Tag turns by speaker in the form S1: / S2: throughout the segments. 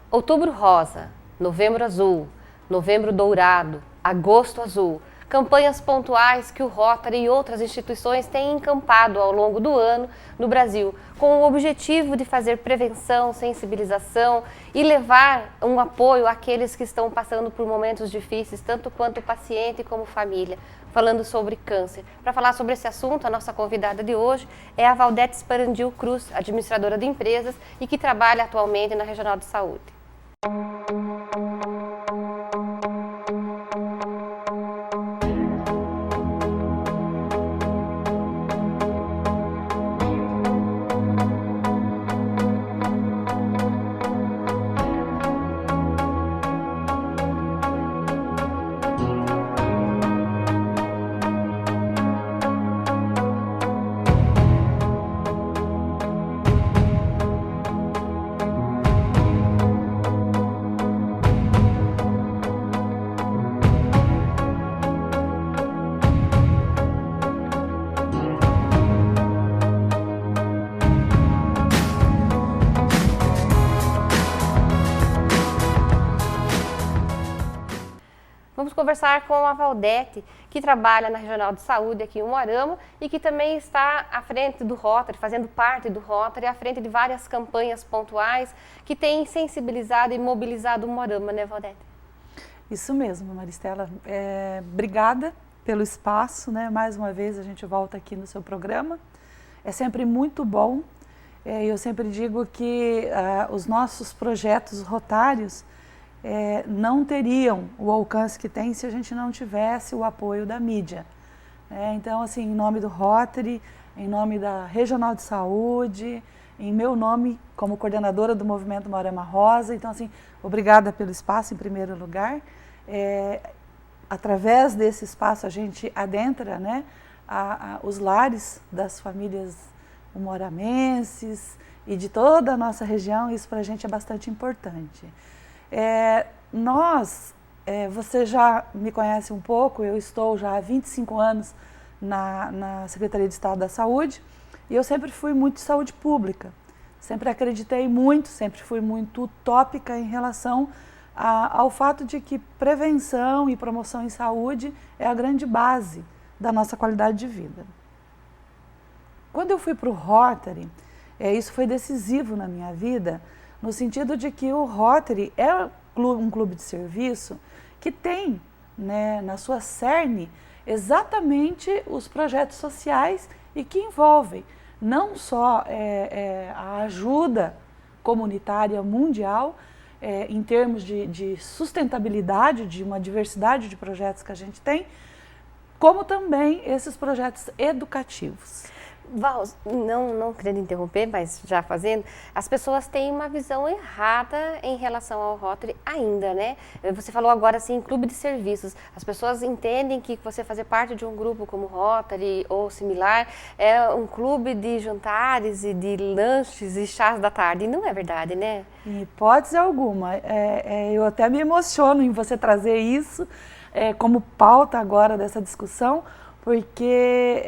S1: Outubro rosa, novembro azul, novembro dourado, agosto azul. Campanhas pontuais que o Rotary e outras instituições têm encampado ao longo do ano no Brasil, com o objetivo de fazer prevenção, sensibilização e levar um apoio àqueles que estão passando por momentos difíceis, tanto quanto o paciente como família, falando sobre câncer. Para falar sobre esse assunto, a nossa convidada de hoje é a Valdete Sparandil Cruz, administradora de empresas e que trabalha atualmente na Regional de Saúde. Vamos conversar com a Valdete, que trabalha na Regional de Saúde aqui em Umuarama e que também está à frente do Rotary, fazendo parte do Rotary, à frente de várias campanhas pontuais que têm sensibilizado e mobilizado o Umuarama, né, Valdete?
S2: Isso mesmo, Maristela. Obrigada pelo espaço, né? Mais uma vez a gente volta aqui no seu programa. É sempre muito bom. Eu sempre digo que os nossos projetos rotários não teriam o alcance que tem se a gente não tivesse o apoio da mídia. Então, assim, em nome do Rotary, em nome da Regional de Saúde, em meu nome como coordenadora do Movimento Umuarama Rosa, então, assim, obrigada pelo espaço em primeiro lugar. Através desse espaço a gente adentra, né, os lares das famílias umuaramenses e de toda a nossa região, isso para a gente é bastante importante. Você já me conhece um pouco, eu estou já há 25 anos na Secretaria de Estado da Saúde e eu sempre fui muito de saúde pública, sempre acreditei muito, sempre fui muito utópica em relação ao fato de que prevenção e promoção em saúde é a grande base da nossa qualidade de vida. Quando eu fui para o Rotary, isso foi decisivo na minha vida, no sentido de que o Rotary é um clube de serviço que tem, né, na sua cerne exatamente os projetos sociais e que envolvem não só a ajuda comunitária mundial, em termos de sustentabilidade, de uma diversidade de projetos que a gente tem, como também esses projetos educativos.
S1: Val, não querendo interromper, mas já fazendo, as pessoas têm uma visão errada em relação ao Rotary ainda, né? Você falou agora assim, clube de serviços. As pessoas entendem que você fazer parte de um grupo como Rotary ou similar é um clube de jantares e de lanches e chás da tarde. E não é verdade, né?
S2: Em hipótese alguma. Eu até me emociono em você trazer isso como pauta agora dessa discussão, porque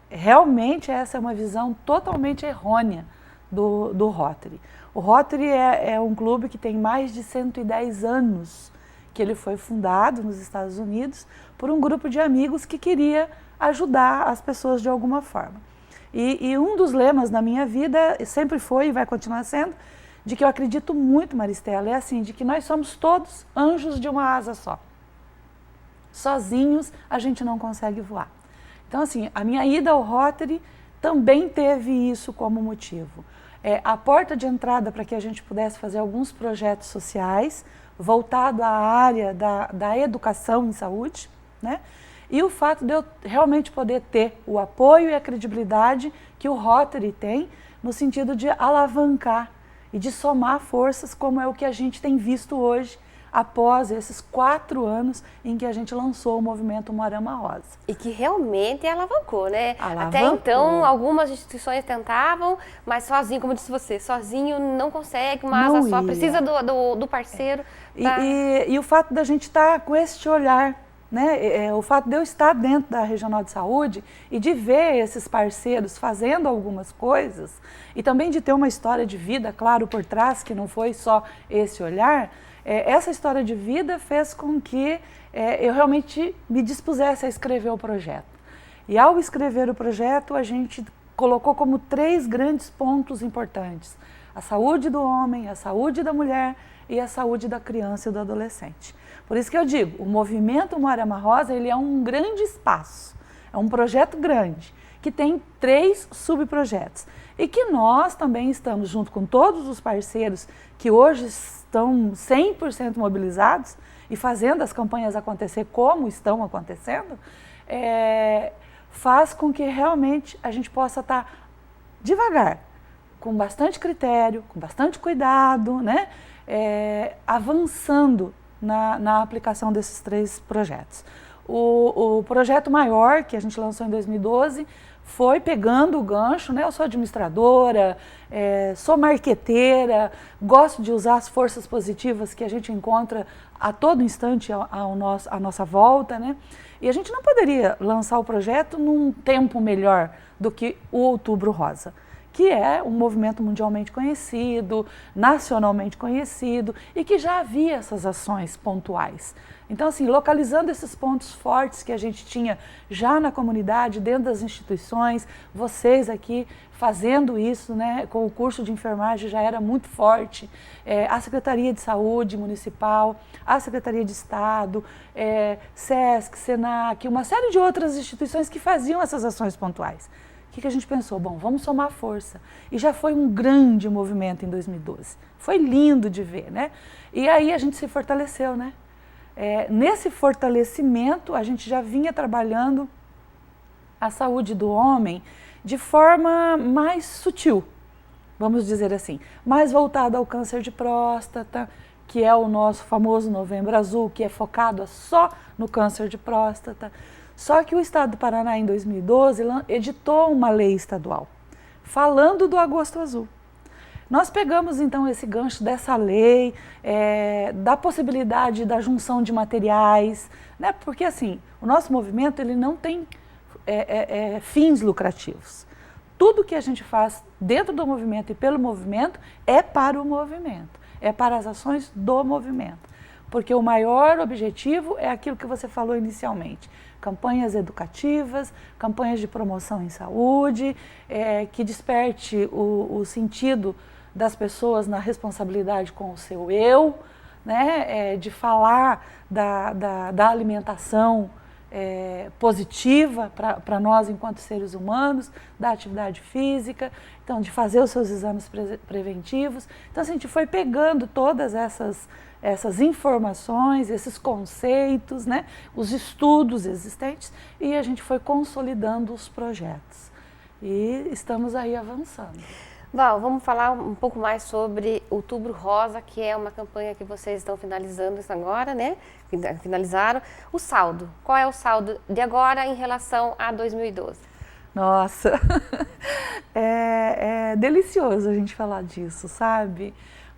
S2: realmente essa é uma visão totalmente errônea do Rotary. O Rotary é um clube que tem mais de 110 anos, que ele foi fundado nos Estados Unidos por um grupo de amigos que queria ajudar as pessoas de alguma forma. E um dos lemas na minha vida sempre foi e vai continuar sendo, de que eu acredito muito, Maristela, é assim, de que nós somos todos anjos de uma asa só. Sozinhos a gente não consegue voar. Então, assim, a minha ida ao Rotary também teve isso como motivo. A porta de entrada para que a gente pudesse fazer alguns projetos sociais voltado à área da educação em saúde, né? E o fato de eu realmente poder ter o apoio e a credibilidade que o Rotary tem no sentido de alavancar e de somar forças, como é o que a gente tem visto hoje, após esses 4 anos em que a gente lançou o movimento Umuarama Rosa.
S1: E que realmente alavancou, né?
S2: Alavancou.
S1: Até então, algumas instituições tentavam, mas sozinho, como disse você, sozinho não consegue, mas só precisa do parceiro.
S2: E o fato da gente estar com este olhar né? O fato de eu estar dentro da Regional de Saúde e de ver esses parceiros fazendo algumas coisas e também de ter uma história de vida, claro, por trás, que não foi só esse olhar, essa história de vida fez com que eu realmente me dispusesse a escrever o projeto. E ao escrever o projeto, a gente colocou como 3 grandes pontos importantes: a saúde do homem, a saúde da mulher e a saúde da criança e do adolescente. Por isso que eu digo, o movimento Moarama Rosa, ele é um grande espaço, é um projeto grande, que tem 3 subprojetos. E que nós também estamos, junto com todos os parceiros que hoje estão 100% mobilizados e fazendo as campanhas acontecer como estão acontecendo, faz com que realmente a gente possa estar devagar, com bastante critério, com bastante cuidado, né? Avançando na aplicação desses 3 projetos. O projeto maior, que a gente lançou em 2012, foi pegando o gancho, né? Eu sou administradora, sou marqueteira, gosto de usar as forças positivas que a gente encontra a todo instante à nossa volta, né? E a gente não poderia lançar o projeto num tempo melhor do que o Outubro Rosa, que é um movimento mundialmente conhecido, nacionalmente conhecido e que já havia essas ações pontuais. Então, assim, localizando esses pontos fortes que a gente tinha já na comunidade, dentro das instituições, vocês aqui fazendo isso, né, com o curso de enfermagem já era muito forte, a Secretaria de Saúde Municipal, a Secretaria de Estado, SESC, SENAC, uma série de outras instituições que faziam essas ações pontuais. O que a gente pensou? Bom, vamos somar força. E já foi um grande movimento em 2012. Foi lindo de ver, né? E aí a gente se fortaleceu, né? Nesse fortalecimento, a gente já vinha trabalhando a saúde do homem de forma mais sutil, vamos dizer assim, mais voltada ao câncer de próstata, que é o nosso famoso Novembro Azul, que é focado só no câncer de próstata. Só que o Estado do Paraná, em 2012, editou uma lei estadual falando do Agosto Azul. Nós pegamos, então, esse gancho dessa lei, da possibilidade da junção de materiais, né? Porque, assim, o nosso movimento ele não tem fins lucrativos. Tudo que a gente faz dentro do movimento e pelo movimento é para o movimento, é para as ações do movimento. Porque o maior objetivo é aquilo que você falou inicialmente: campanhas educativas, campanhas de promoção em saúde, que desperte o sentido das pessoas na responsabilidade com o seu eu, né? De falar da alimentação positiva para nós enquanto seres humanos, da atividade física, então de fazer os seus exames preventivos. Então assim, a gente foi pegando todas essas informações, esses conceitos, né, os estudos existentes, e a gente foi consolidando os projetos. E estamos aí avançando.
S1: Val, vamos falar um pouco mais sobre Outubro Rosa, que é uma campanha que vocês estão finalizando isso agora, né? Finalizaram. O saldo, qual é o saldo de agora em relação a 2012?
S2: Nossa, é delicioso a gente falar disso, sabe?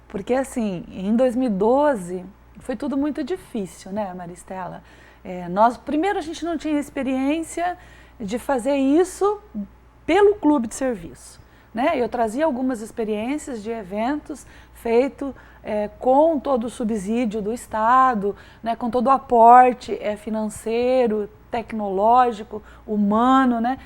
S2: Porque assim, em 2012 foi tudo muito difícil, né, Maristela? Primeiro a gente não tinha experiência de fazer isso pelo clube de serviço, né? Eu trazia algumas experiências de eventos feitos com todo o subsídio do Estado, né, com todo o aporte financeiro, tecnológico, humano, né,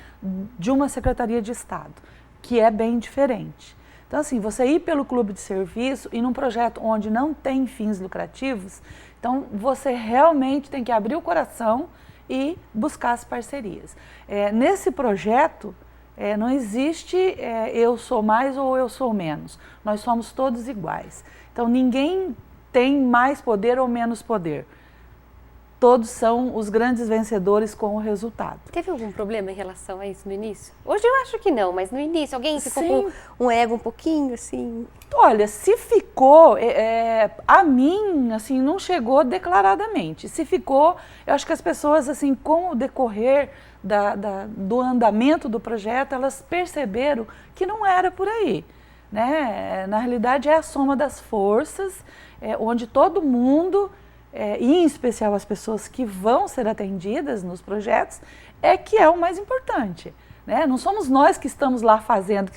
S2: de uma Secretaria de Estado, que é bem diferente. Então, assim, você ir pelo clube de serviço e num projeto onde não tem fins lucrativos, então você realmente tem que abrir o coração e buscar as parcerias. Nesse projeto, não existe eu sou mais ou eu sou menos, nós somos todos iguais. Então, ninguém tem mais poder ou menos poder. Todos são os grandes vencedores com o resultado.
S1: Teve algum problema em relação a isso no início? Hoje eu acho que não, mas no início alguém ficou com um ego um pouquinho assim?
S2: Olha, se ficou, a mim, assim, não chegou declaradamente. Se ficou, eu acho que as pessoas, assim, com o decorrer do andamento do projeto, elas perceberam que não era por aí, né? Na realidade, é a soma das forças, onde todo mundo e em especial as pessoas que vão ser atendidas nos projetos, que é o mais importante. Né? Não somos nós que estamos lá fazendo,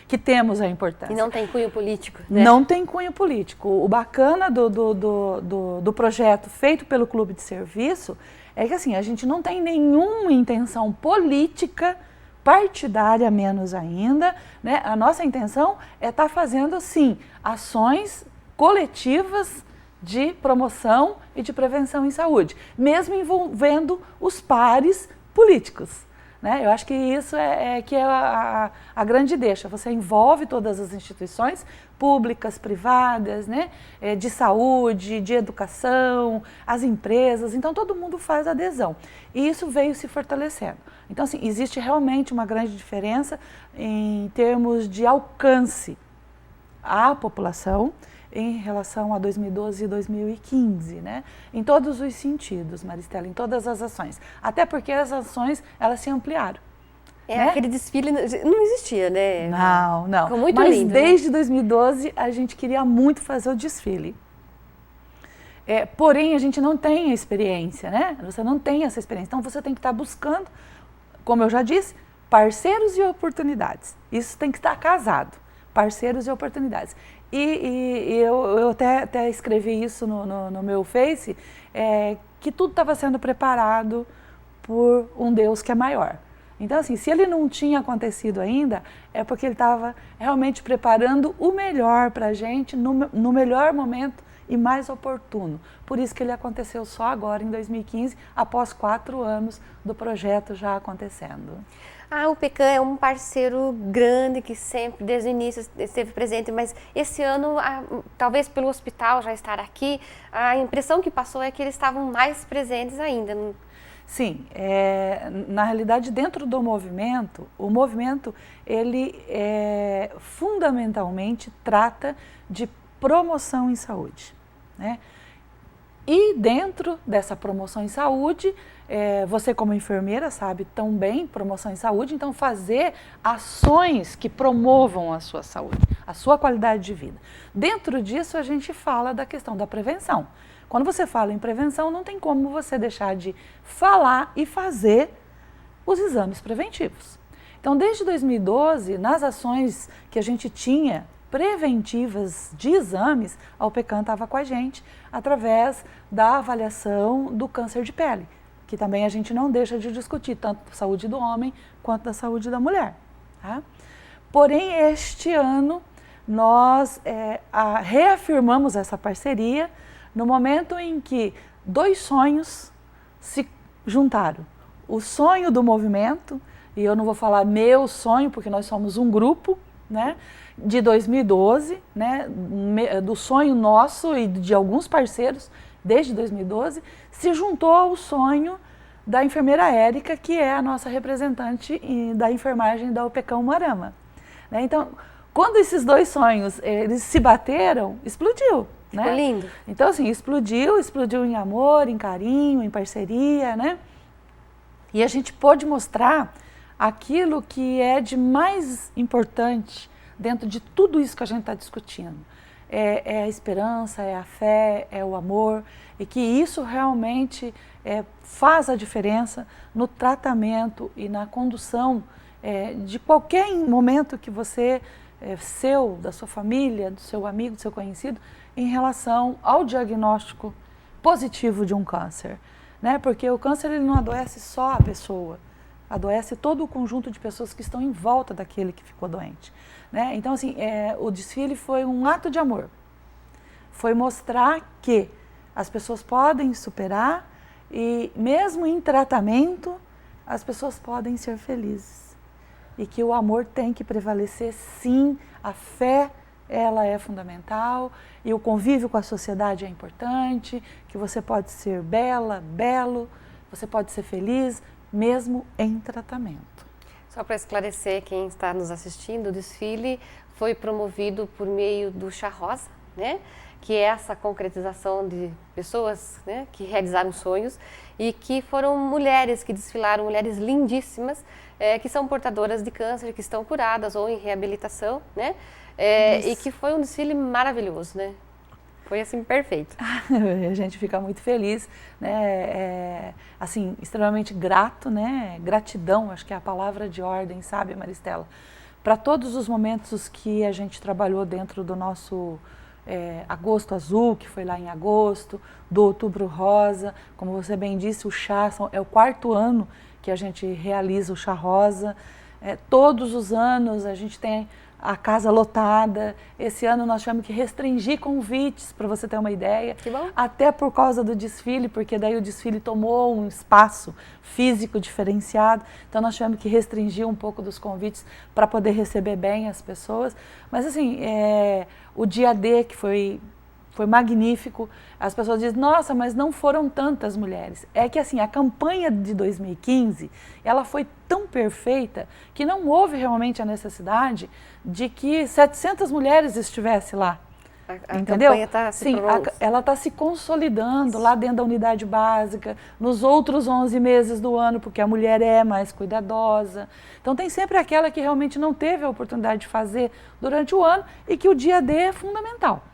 S2: que temos a importância.
S1: E não tem cunho político, né?
S2: Não tem cunho político. O bacana do projeto feito pelo Clube de Serviço é que assim, a gente não tem nenhuma intenção política, partidária menos ainda, né? A nossa intenção é estar fazendo, sim, ações coletivas de promoção e de prevenção em saúde, mesmo envolvendo os pares políticos. Né? Eu acho que isso é a grande deixa. Você envolve todas as instituições públicas, privadas, né? De saúde, de educação, as empresas. Então, todo mundo faz adesão. E isso veio se fortalecendo. Então, assim, existe realmente uma grande diferença em termos de alcance à população em relação a 2012 e 2015, né? Em todos os sentidos, Maristela, em todas as ações. Até porque as ações, elas se ampliaram. Né?
S1: Aquele desfile não existia, né?
S2: Não.
S1: Ficou muito
S2: Mas
S1: lindo,
S2: desde 2012 a gente queria muito fazer o desfile. Porém, a gente não tem a experiência, né? Você não tem essa experiência. Então, você tem que estar buscando, como eu já disse, parceiros e oportunidades. Isso tem que estar casado. Parceiros e oportunidades. E eu até escrevi isso no meu Face, que tudo estava sendo preparado por um Deus que é maior. Então, assim, se ele não tinha acontecido ainda, é porque ele estava realmente preparando o melhor para a gente, no melhor momento e mais oportuno. Por isso que ele aconteceu só agora, em 2015, após 4 anos do projeto já acontecendo.
S1: O PECAM é um parceiro grande que sempre, desde o início, esteve presente, mas esse ano, talvez pelo hospital já estar aqui, a impressão que passou é que eles estavam mais presentes ainda.
S2: Sim, na realidade, dentro do movimento, o movimento, ele fundamentalmente trata de promoção em saúde, né? E dentro dessa promoção em saúde, você como enfermeira sabe tão bem promoção em saúde, então fazer ações que promovam a sua saúde, a sua qualidade de vida. Dentro disso a gente fala da questão da prevenção. Quando você fala em prevenção, não tem como você deixar de falar e fazer os exames preventivos. Então, desde 2012, nas ações que a gente tinha preventivas de exames, a UPECAM estava com a gente através da avaliação do câncer de pele, que também a gente não deixa de discutir, tanto da saúde do homem quanto da saúde da mulher. Tá? Porém, este ano, nós reafirmamos essa parceria no momento em que 2 sonhos se juntaram. O sonho do movimento, e eu não vou falar meu sonho, porque nós somos um grupo, né, de 2012, né, do sonho nosso e de alguns parceiros, desde 2012, se juntou ao sonho da enfermeira Érica, que é a nossa representante da enfermagem da UPECAM Umuarama. Né? Então, quando esses 2 sonhos eles se bateram, explodiu. Né?
S1: Ficou lindo.
S2: Então, assim, explodiu em amor, em carinho, em parceria, né? E a gente pôde mostrar aquilo que é de mais importante dentro de tudo isso que a gente está discutindo. É a esperança, é a fé, é o amor, e que isso realmente faz a diferença no tratamento e na condução de qualquer momento que você, da sua família, do seu amigo, do seu conhecido, em relação ao diagnóstico positivo de um câncer. Né? Porque o câncer ele não adoece só a pessoa, adoece todo o conjunto de pessoas que estão em volta daquele que ficou doente. Né? Então, assim, o desfile foi um ato de amor. Foi mostrar que as pessoas podem superar e, mesmo em tratamento, as pessoas podem ser felizes. E que o amor tem que prevalecer, sim, a fé, ela é fundamental, e o convívio com a sociedade é importante, que você pode ser belo, você pode ser feliz, mesmo em tratamento.
S1: Só para esclarecer quem está nos assistindo, o desfile foi promovido por meio do Chá Rosa, né? Que é essa concretização de pessoas, né, que realizaram sonhos e que foram mulheres que desfilaram, mulheres lindíssimas, que são portadoras de câncer, que estão curadas ou em reabilitação, né? E que foi um desfile maravilhoso, né? Foi assim, perfeito.
S2: A gente fica muito feliz, né? Assim, extremamente grato, né? Gratidão, acho que é a palavra de ordem, sabe, Maristela? Para todos os momentos que a gente trabalhou dentro do nosso Agosto Azul, que foi lá em agosto, do Outubro Rosa, como você bem disse, o chá é o 4º ano que a gente realiza o chá rosa. Todos os anos a gente tem a casa lotada. Esse ano nós tivemos que restringir convites, para você ter uma ideia.
S1: Que bom.
S2: Até por causa do desfile, porque daí o desfile tomou um espaço físico diferenciado. Então nós tivemos que restringir um pouco dos convites para poder receber bem as pessoas. Mas assim, o dia D, que foi magnífico. As pessoas dizem, nossa, mas não foram tantas mulheres. É que assim, a campanha de 2015, ela foi tão perfeita que não houve realmente a necessidade de que 700 mulheres estivessem lá.
S1: A
S2: entendeu?
S1: Campanha tá se
S2: Sim, ela está se consolidando lá dentro da unidade básica, nos outros 11 meses do ano, porque a mulher é mais cuidadosa. Então tem sempre aquela que realmente não teve a oportunidade de fazer durante o ano e que o dia D é fundamental.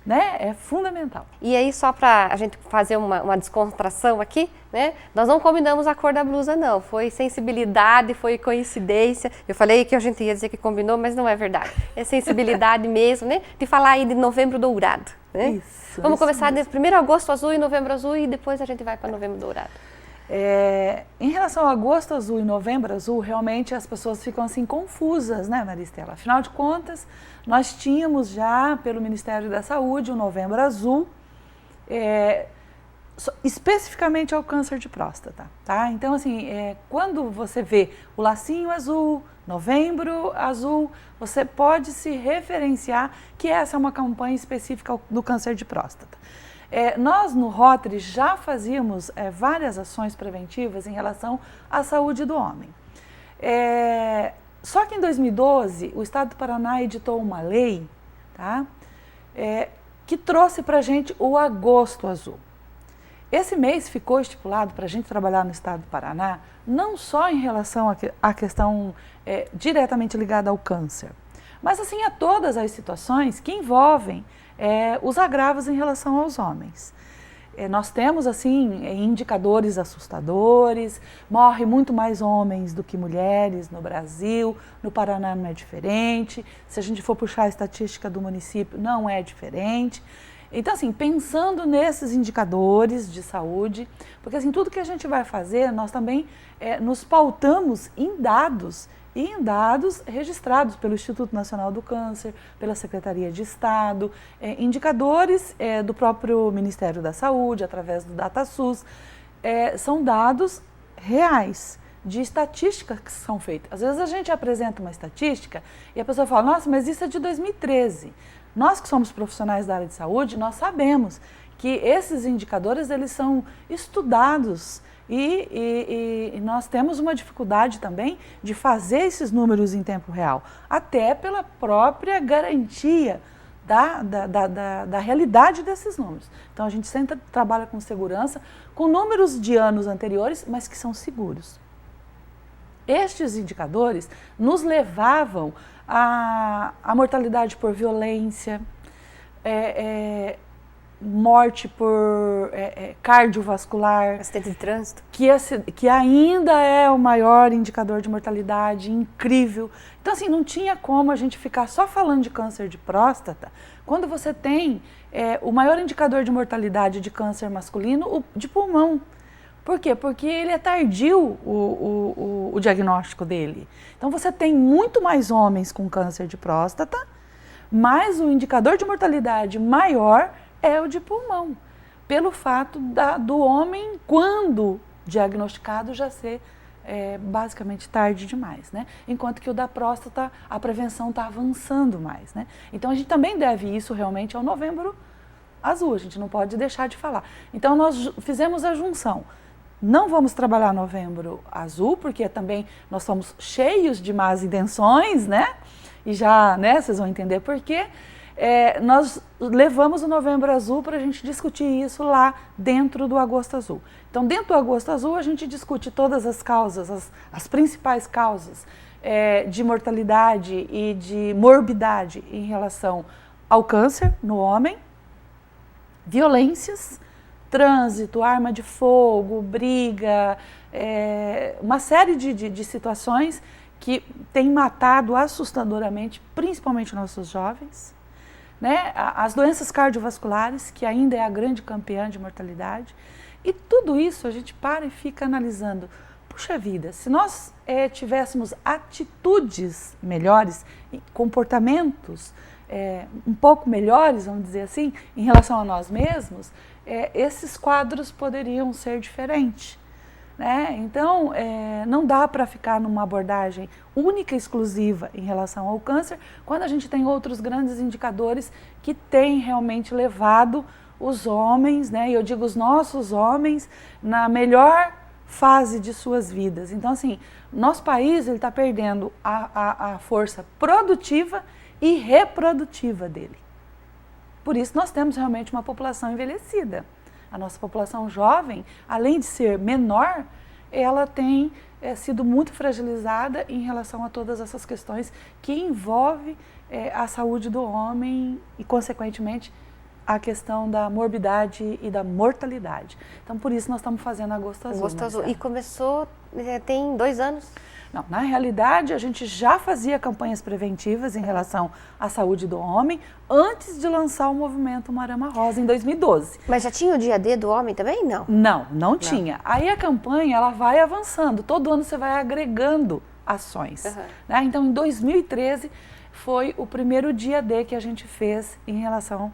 S2: Né? É fundamental.
S1: E aí, só para a gente fazer uma descontração aqui, né? Nós não combinamos a cor da blusa, não. Foi sensibilidade, foi coincidência. Eu falei que a gente ia dizer que combinou, mas não é verdade. É sensibilidade mesmo, né? De falar aí de Novembro Dourado. Né?
S2: Isso.
S1: Vamos começar
S2: mesmo.
S1: de 1º Agosto Azul e Novembro Azul e depois a gente vai para Novembro Dourado.
S2: Em relação a Agosto Azul e Novembro Azul, realmente as pessoas ficam assim confusas, né, Maristela? Afinal de contas, nós tínhamos já pelo Ministério da Saúde o Novembro Azul, especificamente ao câncer de próstata, tá? Então, assim, quando você vê o lacinho azul, Novembro Azul, você pode se referenciar que essa é uma campanha específica do câncer de próstata. Nós no Rotary já fazíamos várias ações preventivas em relação à saúde do homem. Só que em 2012 o Estado do Paraná editou uma lei, tá? Que trouxe para a gente o Agosto Azul. Esse mês ficou estipulado para a gente trabalhar no Estado do Paraná, não só em relação à questão diretamente ligada ao câncer, mas assim a todas as situações que envolvem os agravos em relação aos homens. Nós temos assim indicadores assustadores, morre muito mais homens do que mulheres no Brasil, no Paraná não é diferente, se a gente for puxar a estatística do município não é diferente. Então assim, pensando nesses indicadores de saúde, porque assim, tudo que a gente vai fazer, nós também nos pautamos em dados, e em dados registrados pelo Instituto Nacional do Câncer, pela Secretaria de Estado, indicadores do próprio Ministério da Saúde, através do DataSUS, são dados reais, de estatísticas que são feitas. Às vezes a gente apresenta uma estatística e a pessoa fala, nossa, mas isso é de 2013. Nós que somos profissionais da área de saúde, nós sabemos que esses indicadores eles são estudados e nós temos uma dificuldade também de fazer esses números em tempo real, até pela própria garantia da realidade desses números. Então a gente sempre trabalha com segurança, com números de anos anteriores, mas que são seguros. Estes indicadores nos levavam à mortalidade por violência, morte por cardiovascular,
S1: acidente de trânsito,
S2: que ainda é o maior indicador de mortalidade, incrível. Então assim, não tinha como a gente ficar só falando de câncer de próstata, quando você tem o maior indicador de mortalidade de câncer masculino, o de pulmão. Por quê? Porque ele é tardio o diagnóstico dele. Então você tem muito mais homens com câncer de próstata, mas o indicador de mortalidade maior é o de pulmão, pelo fato do homem, quando diagnosticado, já ser basicamente tarde demais, né? Enquanto que o da próstata, a prevenção está avançando mais, né? Então a gente também deve isso realmente ao Novembro Azul, a gente não pode deixar de falar. Então nós fizemos a junção. Não vamos trabalhar Novembro Azul, porque também nós somos cheios de más intenções, né? E já, né, vocês vão entender por quê. Nós levamos o Novembro Azul para a gente discutir isso lá dentro do Agosto Azul. Então, dentro do Agosto Azul, a gente discute todas as causas, as principais causas de mortalidade e de morbidade em relação ao câncer no homem. violências, trânsito, arma de fogo, briga, uma série de situações que tem matado assustadoramente, principalmente nossos jovens, né? As doenças cardiovasculares, que ainda é a grande campeã de mortalidade, e tudo isso a gente para e fica analisando. Puxa vida, se nós tivéssemos atitudes melhores, comportamentos um pouco melhores, vamos dizer assim, em relação a nós mesmos, esses quadros poderiam ser diferentes. Né? Então, não dá para ficar numa abordagem única e exclusiva em relação ao câncer, quando a gente tem outros grandes indicadores que têm realmente levado os homens, né? E eu digo os nossos homens, na melhor fase de suas vidas. Então, assim, nosso país está perdendo a força produtiva e reprodutiva dele. Por isso, nós temos realmente uma população envelhecida. A nossa população jovem, além de ser menor, ela tem sido muito fragilizada em relação a todas essas questões que envolvem a saúde do homem e, consequentemente, a questão da morbidade e da mortalidade. Então, por isso, nós estamos fazendo Agosto Azul.
S1: Agosto Azul. E começou, tem 2 anos?
S2: Não, na realidade, a gente já fazia campanhas preventivas em relação à saúde do homem antes de lançar o movimento Marama Rosa, em 2012.
S1: Mas já tinha o dia D do homem também? Não.
S2: Não tinha. Aí a campanha ela vai avançando, todo ano você vai agregando ações. Né? Então, em 2013, foi o primeiro dia D que a gente fez em relação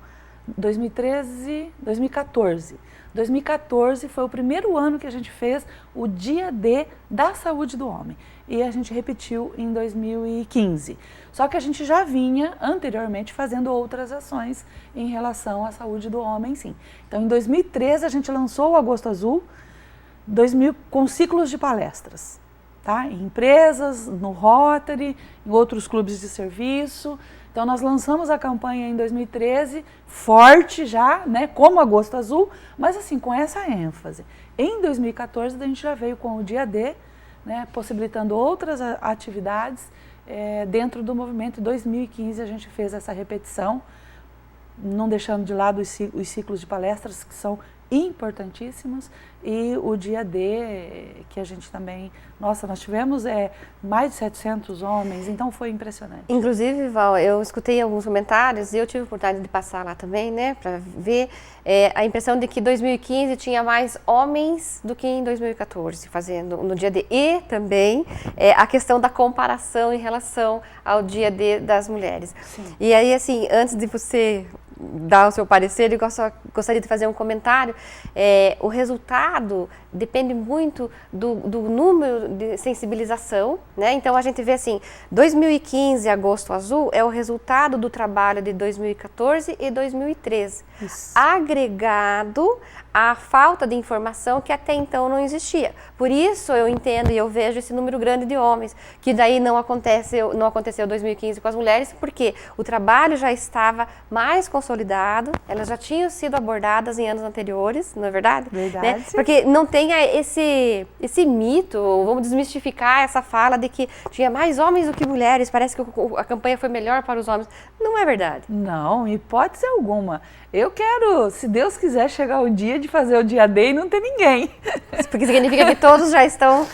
S2: 2014. 2014 foi o primeiro ano que a gente fez o dia D da saúde do homem. E a gente repetiu em 2015. Só que a gente já vinha anteriormente fazendo outras ações em relação à saúde do homem, sim. Então, em 2013, a gente lançou o Agosto Azul com ciclos de palestras. Tá? Em empresas, no Rotary, em outros clubes de serviço. Então, nós lançamos a campanha em 2013, forte já, né, como Agosto Azul, mas assim, com essa ênfase. Em 2014, a gente já veio com o dia D, né, possibilitando outras atividades dentro do movimento. Em 2015, a gente fez essa repetição, não deixando de lado os ciclos de palestras, que são importantíssimos, e o dia D, que a gente também, nossa, nós tivemos mais de 700 homens, então foi impressionante.
S1: Inclusive, Val, eu escutei alguns comentários e eu tive a oportunidade de passar lá também, né, para ver a impressão de que 2015 tinha mais homens do que em 2014 fazendo no dia D, e também a questão da comparação em relação ao dia D das mulheres.
S2: Sim.
S1: E aí, assim, antes de você dar o seu parecer, eu gostaria de fazer um comentário. O resultado depende muito do número de sensibilização, né? Então a gente vê assim, 2015, Agosto Azul, é o resultado do trabalho de 2014 e 2013.
S2: Isso.
S1: Agregado à falta de informação que até então não existia. Por isso eu entendo e eu vejo esse número grande de homens, que daí não aconteceu 2015 com as mulheres, porque o trabalho já estava mais consolidado, elas já tinham sido abordadas em anos anteriores, não é verdade?
S2: Verdade.
S1: Né? Porque não tem esse mito, vamos desmistificar essa fala de que tinha mais homens do que mulheres, parece que a campanha foi melhor para os homens. Não é verdade.
S2: Não, hipótese alguma. Eu quero, se Deus quiser, chegar o dia de fazer o dia D e não ter ninguém.
S1: Porque significa que todos já estão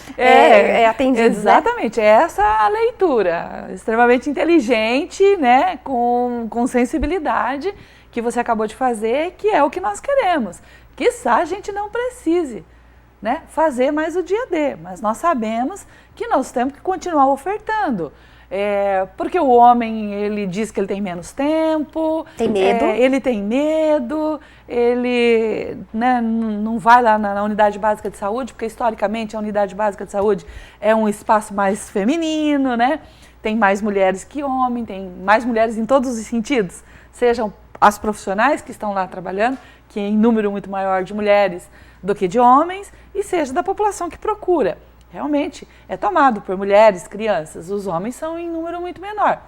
S1: atendidos,
S2: exatamente,
S1: né?
S2: Essa a leitura, extremamente inteligente, né, com sensibilidade, que você acabou de fazer, que é o que nós queremos. Quiçá a gente não precise, né, fazer mais o dia D, mas nós sabemos que nós temos que continuar ofertando. Porque o homem, ele diz que ele tem menos tempo.
S1: Tem medo.
S2: Ele tem medo, ele, né, não vai lá na unidade básica de saúde, porque historicamente a unidade básica de saúde é um espaço mais feminino, né? Tem mais mulheres que homens, tem mais mulheres em todos os sentidos, sejam as profissionais que estão lá trabalhando, que é em número muito maior de mulheres do que de homens, e seja da população que procura. Realmente, é tomado por mulheres, crianças, os homens são em número muito menor,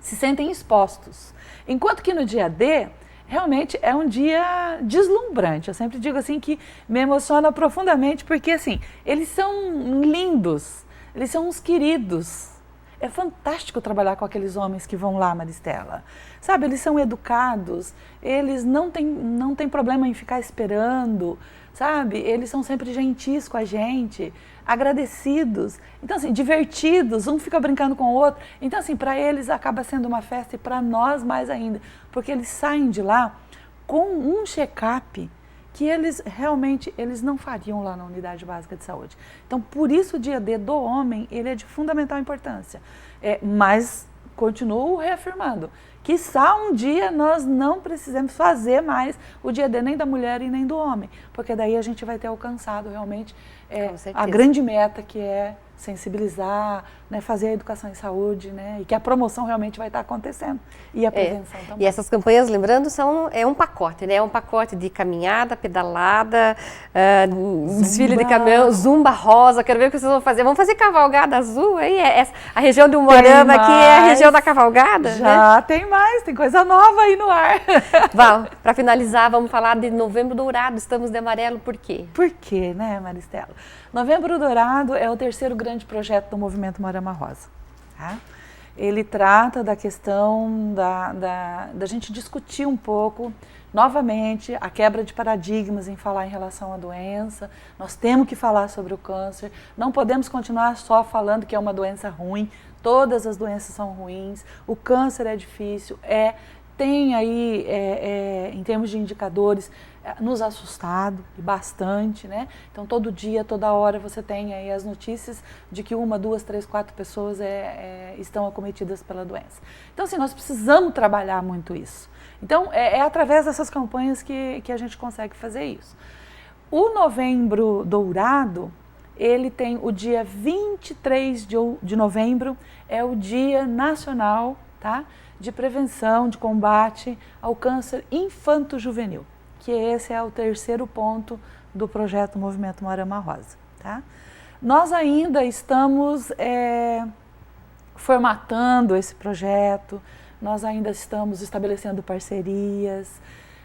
S2: se sentem expostos. Enquanto que no dia D, realmente é um dia deslumbrante. Eu sempre digo assim que me emociona profundamente, porque assim, eles são lindos, eles são uns queridos, É fantástico trabalhar com aqueles homens que vão lá, Maristela. Sabe, eles são educados, eles não têm problema em ficar esperando, sabe? Eles são sempre gentis com a gente, agradecidos, então assim, divertidos, um fica brincando com o outro. Então assim, para eles acaba sendo uma festa e para nós mais ainda, porque eles saem de lá com um check-up que eles realmente não fariam lá na unidade básica de saúde. Então, por isso o dia D do homem, ele é de fundamental importância. Mas continuo reafirmando, quiçá um dia nós não precisamos fazer mais o dia D nem da mulher e nem do homem, porque daí a gente vai ter alcançado realmente a grande meta, que é sensibilizar, né, fazer a educação em saúde, né, e que a promoção realmente vai estar acontecendo, e a prevenção também.
S1: E essas campanhas, lembrando, é um pacote, né? É um pacote de caminhada, pedalada, desfile de caminhão, zumba rosa, quero ver o que vocês vão fazer. Vamos fazer cavalgada azul aí? A região de Umuarama aqui é a região da cavalgada?
S2: Já, né? Tem coisa nova aí no ar.
S1: Val, para finalizar, vamos falar de Novembro Dourado, estamos de amarelo, por quê?
S2: Por quê, né, Maristela? Novembro Dourado é o terceiro grande projeto do Movimento Umuarama Rosa. Tá? Ele trata da questão da gente discutir um pouco, novamente, a quebra de paradigmas em falar em relação à doença. Nós temos que falar sobre o câncer, não podemos continuar só falando que é uma doença ruim, todas as doenças são ruins, o câncer é difícil, tem aí, em termos de indicadores, nos assustado e bastante, né? Então, todo dia, toda hora, você tem aí as notícias de que 1, 2, 3, 4 pessoas estão acometidas pela doença. Então, assim, nós precisamos trabalhar muito isso. Então, é através dessas campanhas que a gente consegue fazer isso. O Novembro Dourado, ele tem o dia 23 de novembro, é o Dia Nacional, tá? De prevenção, de combate ao câncer infanto-juvenil, que esse é o terceiro ponto do projeto Movimento Umuarama Rosa. Tá? Nós ainda estamos formatando esse projeto, nós ainda estamos estabelecendo parcerias.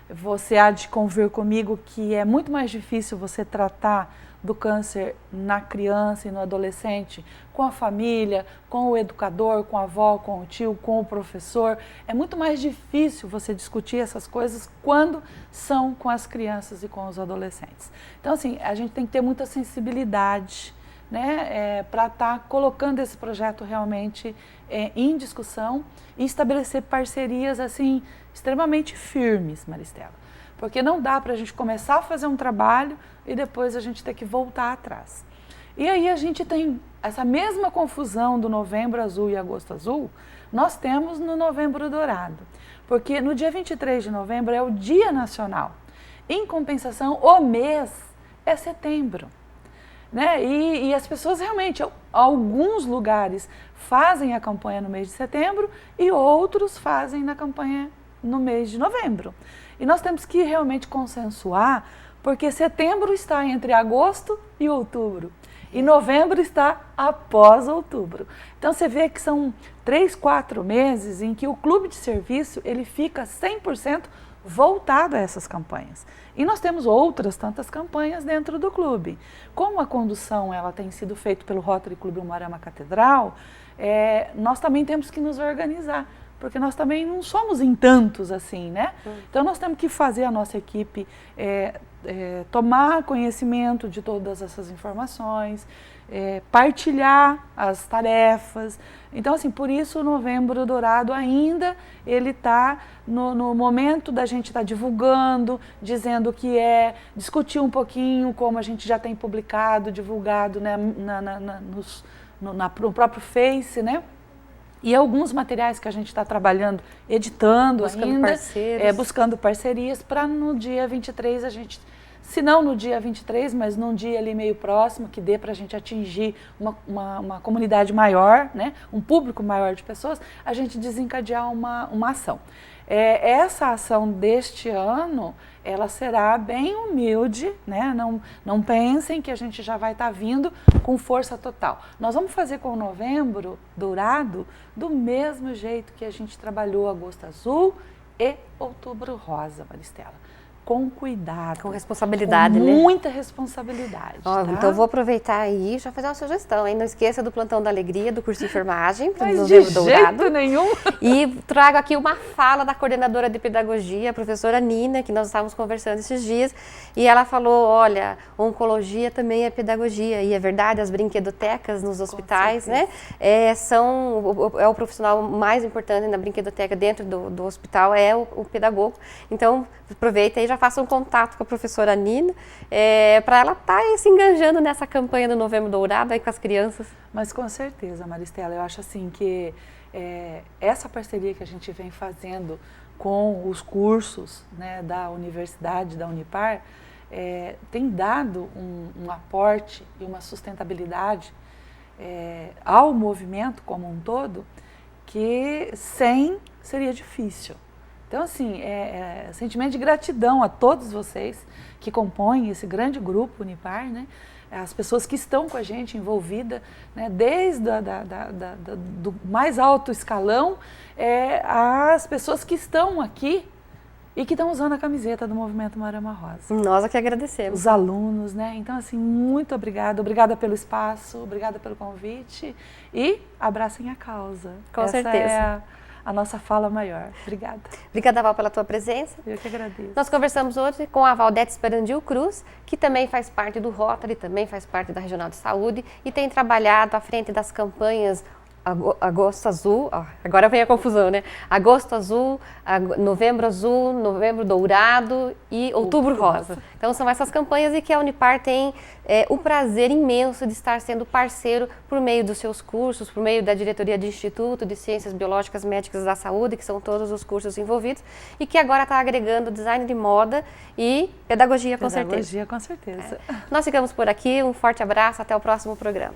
S2: Você há de convir comigo que é muito mais difícil você tratar do câncer na criança e no adolescente, com a família, com o educador, com a avó, com o tio, com o professor. É muito mais difícil você discutir essas coisas quando são com as crianças e com os adolescentes. Então, assim, a gente tem que ter muita sensibilidade, né, para estar colocando esse projeto realmente em discussão e estabelecer parcerias, assim, extremamente firmes, Maristela. Porque não dá para a gente começar a fazer um trabalho e depois a gente ter que voltar atrás. E aí a gente tem essa mesma confusão do Novembro Azul e Agosto Azul, nós temos no Novembro Dourado. Porque no dia 23 de novembro é o Dia Nacional. Em compensação, o mês é setembro. Né? E as pessoas realmente, alguns lugares fazem a campanha no mês de setembro e outros fazem na campanha no mês de novembro. E nós temos que realmente consensuar, porque setembro está entre agosto e outubro. E novembro está após outubro. Então você vê que são 3, 4 meses em que o clube de serviço ele fica 100% voltado a essas campanhas. E nós temos outras tantas campanhas dentro do clube. Como a condução ela tem sido feita pelo Rotary Clube Umuarama Catedral, nós também temos que nos organizar, porque nós também não somos em tantos assim, né? Então nós temos que fazer a nossa equipe tomar conhecimento de todas essas informações, partilhar as tarefas. Então, assim, por isso o Novembro Dourado ainda ele está no momento da gente estar divulgando, dizendo o que discutir um pouquinho como a gente já tem publicado, divulgado, né, no próprio Face, né? E alguns materiais que a gente está trabalhando, editando buscando parcerias, para no dia 23 a gente, se não no dia 23, mas num dia ali meio próximo, que dê para a gente atingir uma comunidade maior, né, um público maior de pessoas, a gente desencadear uma ação. Essa ação deste ano, ela será bem humilde, né? Não pensem que a gente já vai estar vindo com força total. Nós vamos fazer com o Novembro Dourado do mesmo jeito que a gente trabalhou Agosto Azul e Outubro Rosa, Maristela. com cuidado.
S1: Com responsabilidade,
S2: com
S1: né?
S2: muita responsabilidade.
S1: Ó,
S2: tá?
S1: então eu vou aproveitar aí e já fazer uma sugestão, hein? Não esqueça do Plantão da Alegria, do curso de enfermagem, para o
S2: Mas
S1: Novembro
S2: de
S1: Dourado.
S2: jeito nenhum.
S1: E trago aqui uma fala da coordenadora de pedagogia, a professora Nina, que nós estávamos conversando esses dias, e ela falou, olha, oncologia também é pedagogia, e é verdade, as brinquedotecas nos hospitais, né, é o profissional mais importante na brinquedoteca dentro do hospital, é o pedagogo. Então, aproveita e já faça um contato com a professora Nina, para ela estar se enganjando nessa campanha do Novembro Dourado aí com as crianças.
S2: Mas com certeza, Maristela, eu acho assim que essa parceria que a gente vem fazendo com os cursos, né, da universidade, da Unipar, tem dado um aporte e uma sustentabilidade ao movimento como um todo, que sem seria difícil. Então, assim, sentimento de gratidão a todos vocês que compõem esse grande grupo Unipar, né? As pessoas que estão com a gente envolvida, né? Desde do mais alto escalão, as pessoas que estão aqui e que estão usando a camiseta do Movimento Marama Rosa.
S1: Nós é que agradecemos.
S2: Os alunos, né? Então, assim, muito obrigada. Obrigada pelo espaço, obrigada pelo convite e abracem a causa.
S1: Com certeza.
S2: É a nossa fala maior. Obrigada.
S1: Obrigada, Val, pela tua presença.
S2: Eu que agradeço.
S1: Nós conversamos hoje com a Valdete Esperandil Cruz, que também faz parte do Rotary, também faz parte da Regional de Saúde e tem trabalhado à frente das campanhas Agosto Azul, agora vem a confusão, né? Agosto Azul, Novembro Dourado e Outubro Rosa. Então são essas campanhas e que a Unipar tem o prazer imenso de estar sendo parceiro por meio dos seus cursos, por meio da diretoria do Instituto de Ciências Biológicas Médicas da Saúde, que são todos os cursos envolvidos, e que agora está agregando design de moda e pedagogia, com certeza.
S2: Pedagogia, com certeza.
S1: Nós ficamos por aqui, um forte abraço, até o próximo programa.